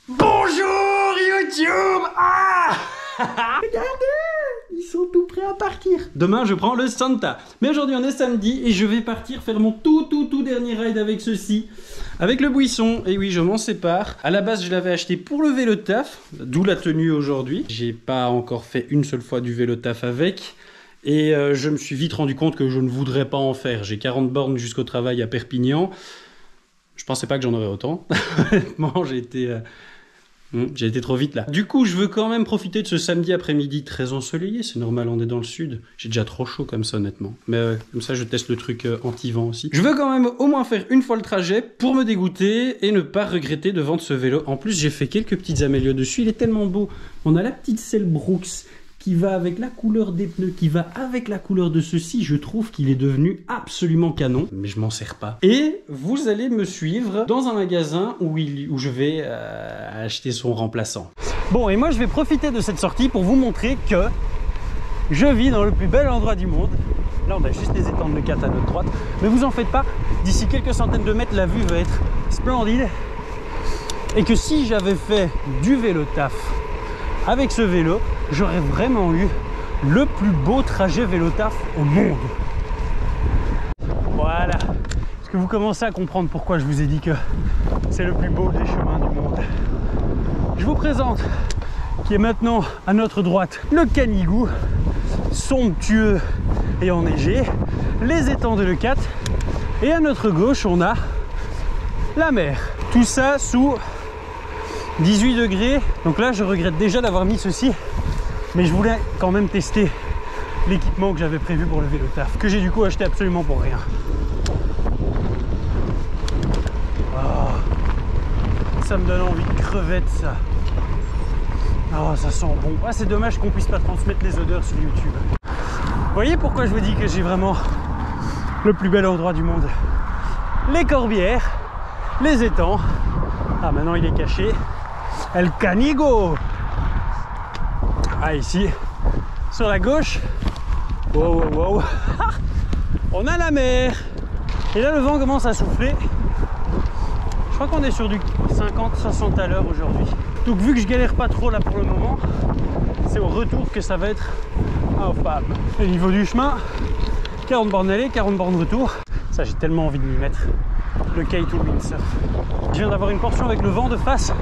Bonjour YouTube. Regardez, ils sont tout prêts à partir. Demain je prends le Santa. Mais aujourd'hui on est samedi et je vais partir faire mon tout dernier ride avec ceci. Avec le buisson, et oui je m'en sépare. À la base je l'avais acheté pour le vélo taf, d'où la tenue aujourd'hui. J'ai pas encore fait une seule fois du vélo taf avec. Et je me suis vite rendu compte que je ne voudrais pas en faire. J'ai 40 bornes jusqu'au travail à Perpignan. Je pensais pas que j'en aurais autant. Honnêtement, j'ai été trop vite là. Du coup, je veux quand même profiter de ce samedi après-midi très ensoleillé. C'est normal, on est dans le sud. J'ai déjà trop chaud comme ça, honnêtement. Mais comme ça, je teste le truc anti-vent aussi. Je veux quand même au moins faire une fois le trajet pour me dégoûter et ne pas regretter de vendre ce vélo. En plus, j'ai fait quelques petites améliorations dessus. Il est tellement beau. On a la petite selle Brooks qui va avec la couleur des pneus, qui va avec la couleur de ceci. Je trouve qu'il est devenu absolument canon, mais je m'en sers pas. Et vous allez me suivre dans un magasin où je vais acheter son remplaçant. Bon, et moi je vais profiter de cette sortie pour vous montrer que je vis dans le plus bel endroit du monde. Là on a juste les étangs de Cat à notre droite, mais vous en faites pas, d'ici quelques centaines de mètres la vue va être splendide. Et que si j'avais fait du vélo taf avec ce vélo, j'aurais vraiment eu le plus beau trajet vélo taf au monde. Voilà. Est-ce que vous commencez à comprendre pourquoi je vous ai dit que c'est le plus beau des chemins du monde? Je vous présente, qui est maintenant à notre droite, le Canigou, somptueux et enneigé, les étangs de Leucate, et à notre gauche, on a la mer. Tout ça sous 18 degrés, donc là je regrette déjà d'avoir mis ceci, mais je voulais quand même tester l'équipement que j'avais prévu pour le vélo taf, que j'ai du coup acheté absolument pour rien. Oh, ça me donne envie de crevettes ça. Oh, ça sent bon. Ah, c'est dommage qu'on puisse pas transmettre les odeurs sur YouTube. Vous voyez pourquoi je vous dis que j'ai vraiment le plus bel endroit du monde? Les corbières, les étangs. Ah, maintenant il est caché. El Canigou. Ah, ici, sur la gauche, wow. On a la mer. Et là, le vent commence à souffler. Je crois qu'on est sur du 50-60 à l'heure aujourd'hui. Donc, vu que je galère pas trop là pour le moment, c'est au retour que ça va être infâme. Et au niveau du chemin, 40 bornes aller, 40 bornes retour. Ça, j'ai tellement envie de m'y mettre. Le K2 Windsurf. Je viens d'avoir une portion avec le vent de face.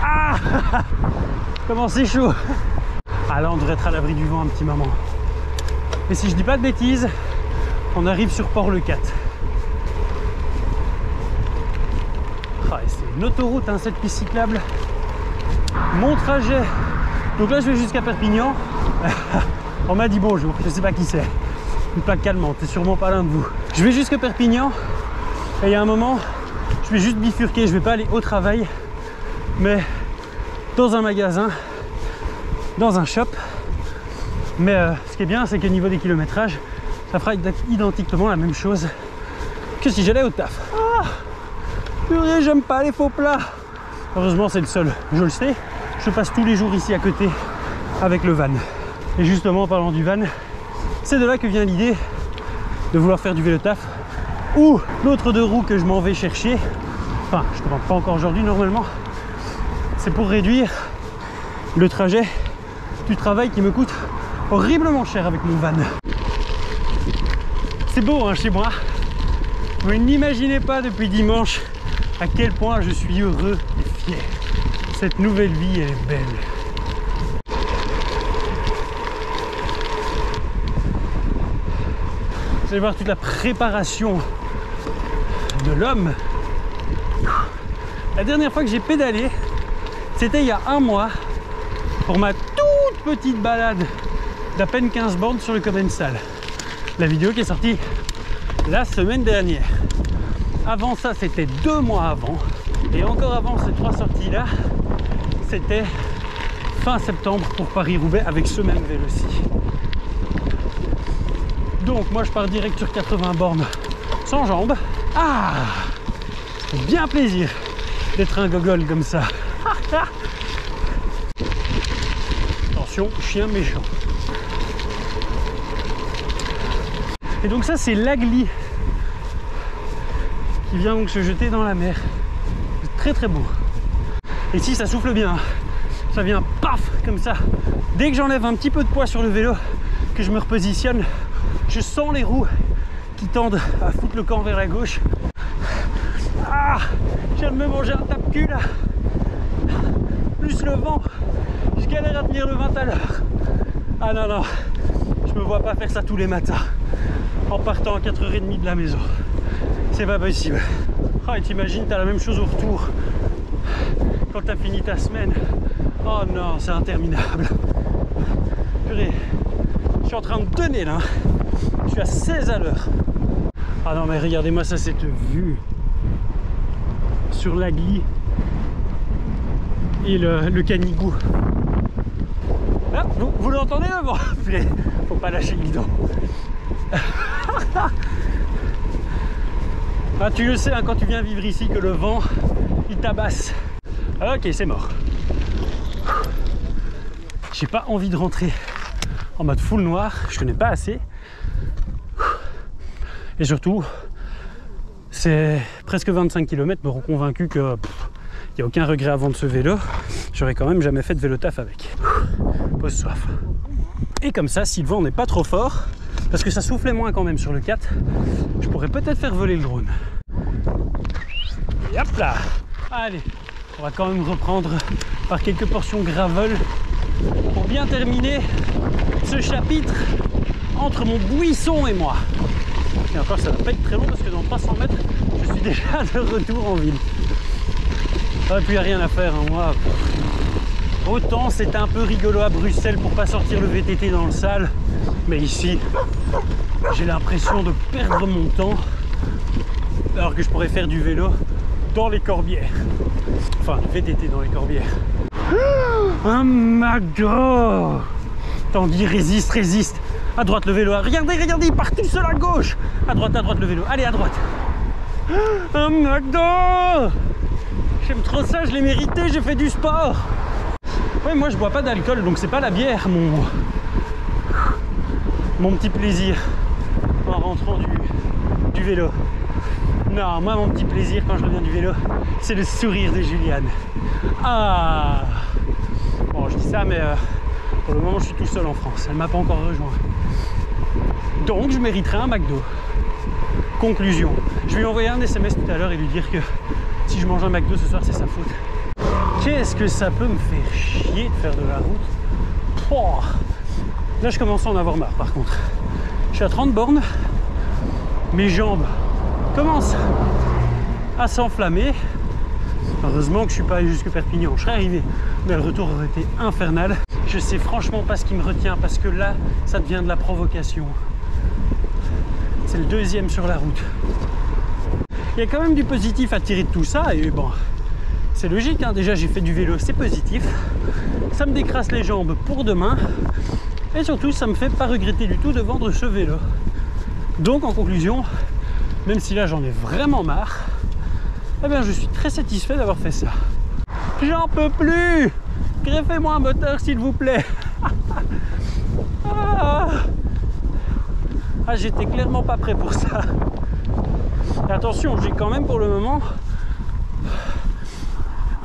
Ah, comment c'est chaud! Ah, là on devrait être à l'abri du vent un petit moment. Et si je dis pas de bêtises, on arrive sur Port-Leucate. Ah, c'est une autoroute hein, cette piste cyclable. Mon trajet, donc là je vais jusqu'à Perpignan. On m'a dit bonjour, je sais pas qui c'est. Une plaque calmante, c'est sûrement pas l'un de vous. Je vais jusqu'à Perpignan et il y a un moment, je vais juste bifurquer, je vais pas aller au travail, mais dans un magasin, dans un shop. Mais ce qui est bien, c'est qu'au niveau des kilométrages, ça fera identiquement la même chose que si j'allais au taf. Ah, purée, j'aime pas les faux plats. Heureusement, c'est le seul, je le sais. Je passe tous les jours ici à côté avec le van. Et justement, en parlant du van, c'est de là que vient l'idée de vouloir faire du vélo taf. Ou l'autre deux roues que je m'en vais chercher. Enfin, je ne commande pas encore aujourd'hui normalement. C'est pour réduire le trajet du travail qui me coûte horriblement cher avec mon van. C'est beau hein, chez moi. Vous n'imaginez pas depuis dimanche à quel point je suis heureux et fier. Cette nouvelle vie elle est belle. Vous allez voir toute la préparation de l'homme. La dernière fois que j'ai pédalé, c'était il y a un mois pour ma toute petite balade d'à peine 15 bornes sur le Commensal. La vidéo qui est sortie la semaine dernière. Avant ça, c'était 2 mois avant. Et encore avant ces 3 sorties-là, c'était fin septembre pour Paris-Roubaix avec ce même vélo-ci. Donc moi je pars direct sur 80 bornes sans jambes. Ah, c'est bien plaisir d'être un gogol comme ça. Attention, chien méchant. Et donc ça c'est l'Agly qui vient donc se jeter dans la mer. C'est très très beau. Et si ça souffle bien, ça vient paf comme ça. Dès que j'enlève un petit peu de poids sur le vélo, que je me repositionne, je sens les roues qui tendent à foutre le camp vers la gauche. Ah, je viens de me manger un tape-cul là. Plus le vent, je galère à tenir le 20 à l'heure. Ah non, non, je me vois pas faire ça tous les matins en partant à 4h30 de la maison. C'est pas possible. Oh, et t'imagines, t'as la même chose au retour quand t'as fini ta semaine. Oh non, c'est interminable. Purée, je suis en train de donner là. Je suis à 16 à l'heure. Ah non, mais regardez-moi ça, cette vue sur l'Agly et le Canigou. Ah, vous l'entendez le vent? Faut pas lâcher le guidon. Ah, tu le sais hein, quand tu viens vivre ici que le vent il tabasse. Ok, c'est mort. J'ai pas envie de rentrer en mode full noir, je connais pas assez. Et surtout, c'est presque 25 km me rend convaincu que il n'y a aucun regret avant de ce vélo. J'aurais quand même jamais fait de vélo taf avec. Pause soif. Et comme ça, si le vent n'est pas trop fort, parce que ça soufflait moins quand même sur le 4, je pourrais peut-être faire voler le drone. Et hop là. Allez, on va quand même reprendre par quelques portions gravel pour bien terminer ce chapitre entre mon buisson et moi. Et encore, ça va pas être très long parce que dans 300 mètres, je suis déjà de retour en ville. Ah, et puis il n'y a rien à faire, hein, moi. Autant c'était un peu rigolo à Bruxelles pour pas sortir le VTT dans le sale, mais ici, j'ai l'impression de perdre mon temps alors que je pourrais faire du vélo dans les Corbières. Enfin, du VTT dans les Corbières. Un McDo! Tanguy, résiste, résiste. À droite le vélo. Regardez, regardez, il part tout seul à gauche. À droite le vélo. Allez, à droite. Un McDo! J'aime trop ça, je l'ai mérité, j'ai fait du sport. Ouais, moi je bois pas d'alcool, donc c'est pas la bière mon petit plaisir en rentrant du vélo. Non, moi mon petit plaisir quand je reviens du vélo, c'est le sourire de Juliane. Ah! Bon, je dis ça, mais pour le moment je suis tout seul en France, elle m'a pas encore rejoint. Donc je mériterai un McDo. Conclusion, je vais lui envoyer un SMS tout à l'heure et lui dire que si je mange un McDo ce soir, c'est sa faute. Qu'est-ce que ça peut me faire chier de faire de la route. Oh, là, je commence à en avoir marre, par contre. Je suis à 30 bornes. Mes jambes commencent à s'enflammer. Heureusement que je suis pas allé jusque Perpignan. Je serais arrivé, mais le retour aurait été infernal. Je sais franchement pas ce qui me retient, parce que là, ça devient de la provocation. C'est le deuxième sur la route. Il y a quand même du positif à tirer de tout ça, et bon, c'est logique, hein. Déjà j'ai fait du vélo, c'est positif, ça me décrasse les jambes pour demain, et surtout ça me fait pas regretter du tout de vendre ce vélo. Donc en conclusion, même si là j'en ai vraiment marre, eh bien je suis très satisfait d'avoir fait ça. J'en peux plus! Greffez-moi un moteur s'il vous plaît. Ah, j'étais clairement pas prêt pour ça. Et attention, j'ai quand même pour le moment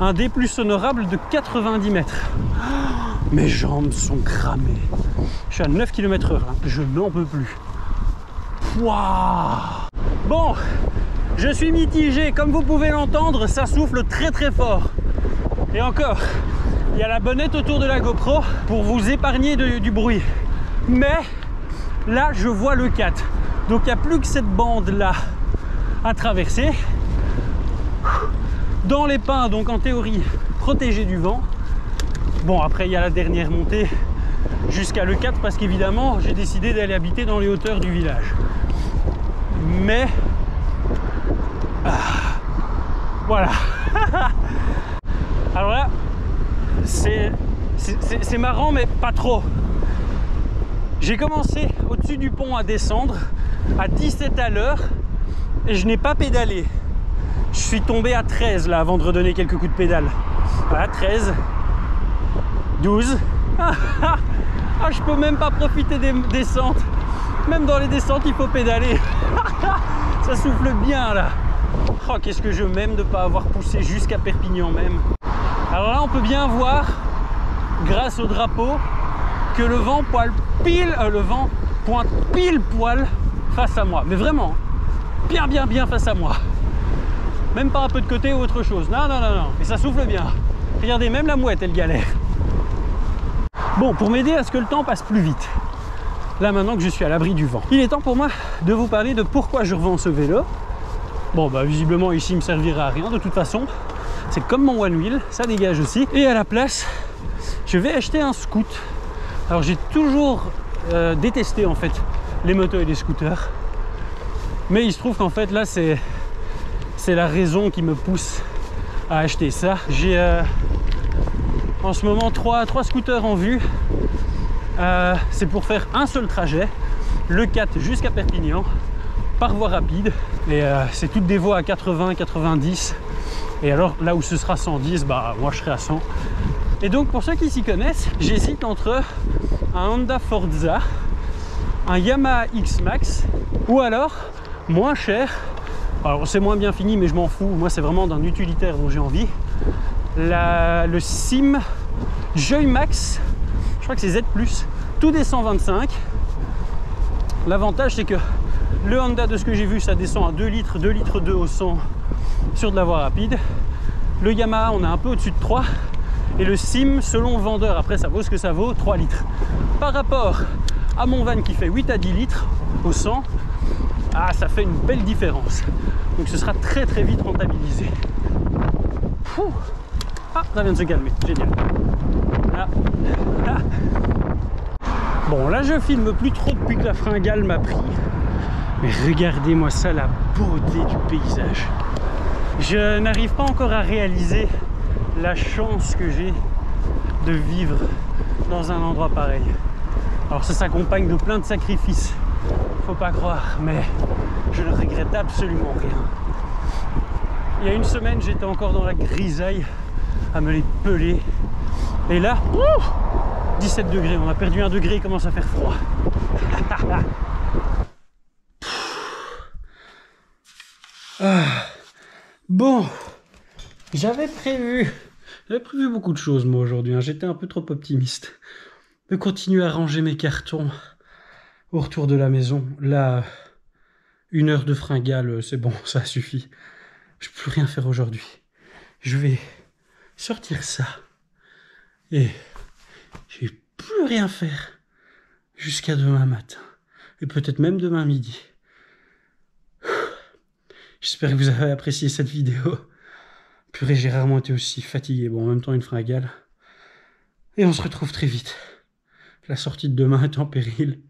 un D+ honorable de 90 mètres. Mes jambes sont cramées. Je suis à 9 km/h, hein. Je n'en peux plus. Waouh! Bon, je suis mitigé. Comme vous pouvez l'entendre, ça souffle très très fort. Et encore, il y a la bonnette autour de la GoPro pour vous épargner du bruit. Mais là, je vois le 4. Donc il n'y a plus que cette bande-là à traverser. Dans les pins, donc en théorie, protégé du vent. Bon, après, il y a la dernière montée jusqu'à le 4 parce qu'évidemment, j'ai décidé d'aller habiter dans les hauteurs du village. Mais... voilà. Alors là, c'est marrant, mais pas trop. J'ai commencé au-dessus du pont à descendre à 17 à l'heure et je n'ai pas pédalé. Je suis tombé à 13 là avant de redonner quelques coups de pédale. Voilà, 13, 12. Je peux même pas profiter des descentes. Même dans les descentes, il faut pédaler. Ça souffle bien là. Oh, qu'est-ce que je m'aime de ne pas avoir poussé jusqu'à Perpignan même. Alors là, on peut bien voir, grâce au drapeau, que le vent pointe pile poil face à moi. Mais vraiment, bien face à moi. Même pas un peu de côté ou autre chose. Non. Et ça souffle bien. Regardez, même la mouette, elle galère. Bon, pour m'aider à ce que le temps passe plus vite, là maintenant que je suis à l'abri du vent, il est temps pour moi de vous parler de pourquoi je revends ce vélo. Bon, bah visiblement ici il me servira à rien de toute façon. C'est comme mon One Wheel, ça dégage aussi. Et à la place, je vais acheter un scoot. Alors j'ai toujours détesté en fait les motos et les scooters. Mais il se trouve qu'en fait là c'est la raison qui me pousse à acheter ça. J'ai en ce moment trois scooters en vue. C'est pour faire un seul trajet, le 4 jusqu'à Perpignan, par voie rapide. Et c'est toutes des voies à 80, 90. Et alors là où ce sera 110, bah moi je serai à 100. Et donc pour ceux qui s'y connaissent, j'hésite entre un Honda Forza, un Yamaha X-Max, ou alors moins cher. Alors c'est moins bien fini mais je m'en fous, moi c'est vraiment d'un utilitaire dont j'ai envie. Le Sim Joy Max, je crois que c'est Z+, tout descend 125. L'avantage c'est que le Honda, de ce que j'ai vu, ça descend à 2 litres 2 au 100 sur de la voie rapide. Le Yamaha, on est un peu au-dessus de 3. Et le Sim, selon le vendeur, après ça vaut ce que ça vaut, 3 litres. Par rapport à mon van qui fait 8 à 10 litres au 100, ah, ça fait une belle différence. Donc ce sera très vite rentabilisé. Pouh. Ah, ça vient de se calmer, génial. Là. Là. Bon, là je filme plus trop depuis que la fringale m'a pris. Mais regardez-moi ça, la beauté du paysage. Je n'arrive pas encore à réaliser la chance que j'ai de vivre dans un endroit pareil. Alors ça s'accompagne de plein de sacrifices, faut pas croire, mais je ne regrette absolument rien. Il y a une semaine, j'étais encore dans la grisaille à me les peler. Et là, 17 degrés, on a perdu 1 degré, il commence à faire froid. Bon, j'avais prévu beaucoup de choses moi aujourd'hui, hein. J'étais un peu trop optimiste. De continuer à ranger mes cartons au retour de la maison. Là, 1 heure de fringale, c'est bon, ça suffit. Je peux plus rien faire aujourd'hui. Je vais sortir ça et je vais plus rien faire jusqu'à demain matin et peut-être même demain midi. J'espère que vous avez apprécié cette vidéo. Purée, j'ai rarement été aussi fatigué. Bon, en même temps, une fringale. Et on se retrouve très vite. La sortie de demain est en péril.